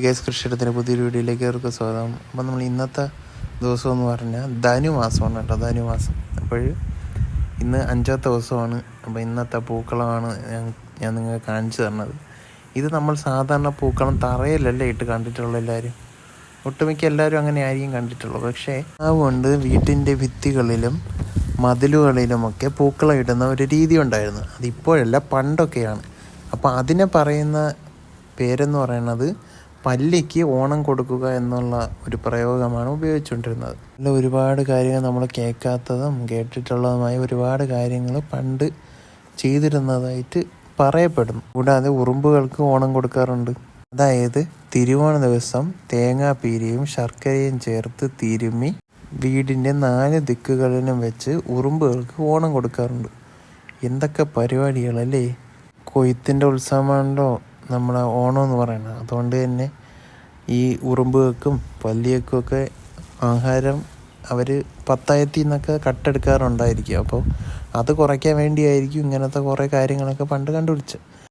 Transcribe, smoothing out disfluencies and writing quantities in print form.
Guys, കൃഷിയിടത്തിൻ്റെ പുതിയൊരു വീഡിയോയിലേക്ക് അവർക്ക് സ്വാഗതം. അപ്പം നമ്മൾ ഇന്നത്തെ ദിവസം എന്ന് പറഞ്ഞാൽ ധനുമാസമാണ് കേട്ടോ, ധനുമാസം. അപ്പോൾ ഇന്ന് 5ാമത്തെ ദിവസമാണ്. അപ്പോൾ ഇന്നത്തെ പൂക്കളമാണ് ഞാൻ നിങ്ങൾക്ക് കാണിച്ചു തരുന്നത്. ഇത് നമ്മൾ സാധാരണ പൂക്കളം തറയിലല്ലേ ഇട്ട് കണ്ടിട്ടുള്ളൂ എല്ലാവരും, ഒട്ടുമിക്ക എല്ലാവരും അങ്ങനെ ആയിരിക്കും കണ്ടിട്ടുള്ളൂ. പക്ഷേ അതുകൊണ്ട് വീട്ടിൻ്റെ ഭിത്തികളിലും മതിലുകളിലുമൊക്കെ പൂക്കളം ഇടുന്ന ഒരു രീതി ഉണ്ടായിരുന്നു. അതിപ്പോഴല്ല, പണ്ടൊക്കെയാണ്. അപ്പോൾ അതിനെ പറയുന്ന പേരെന്ന് പറയുന്നത് പല്ലിക്ക് ഓണം കൊടുക്കുക എന്നുള്ള ഒരു പ്രയോഗമാണ് ഉപയോഗിച്ചുകൊണ്ടിരുന്നത്. അതിൽ ഒരുപാട് കാര്യങ്ങൾ നമ്മൾ കേൾക്കാത്തതും കേട്ടിട്ടുള്ളതുമായ ഒരുപാട് കാര്യങ്ങൾ പണ്ട് ചെയ്തിരുന്നതായിട്ട് പറയപ്പെടുന്നു. കൂടാതെ ഉറുമ്പുകൾക്ക് ഓണം കൊടുക്കാറുണ്ട്. അതായത് തിരുവോണ ദിവസം തേങ്ങാപ്പീരിയും ശർക്കരയും ചേർത്ത് തിരുമ്മി വീടിൻ്റെ 4 ദിക്കുകളിലും വെച്ച് ഉറുമ്പുകൾക്ക് ഓണം കൊടുക്കാറുണ്ട്. എന്തൊക്കെ പരിപാടികളല്ലേ! കൊയ്ത്തിൻ്റെ ഉത്സവമാണല്ലോ നമ്മളെ ഓണം എന്ന് പറയുന്നത്. അതുകൊണ്ട് തന്നെ ഈ ഉറുമ്പുകൾക്കും പല്ലികൾക്കും ഒക്കെ ആഹാരം അവർ പത്തായത്തിൽ നിന്നൊക്കെ കട്ടെടുക്കാറുണ്ടായിരിക്കും. അപ്പോൾ അത് കുറയ്ക്കാൻ വേണ്ടിയായിരിക്കും ഇങ്ങനത്തെ കുറേ കാര്യങ്ങളൊക്കെ പണ്ട് കണ്ടുപിടിച്ചത്.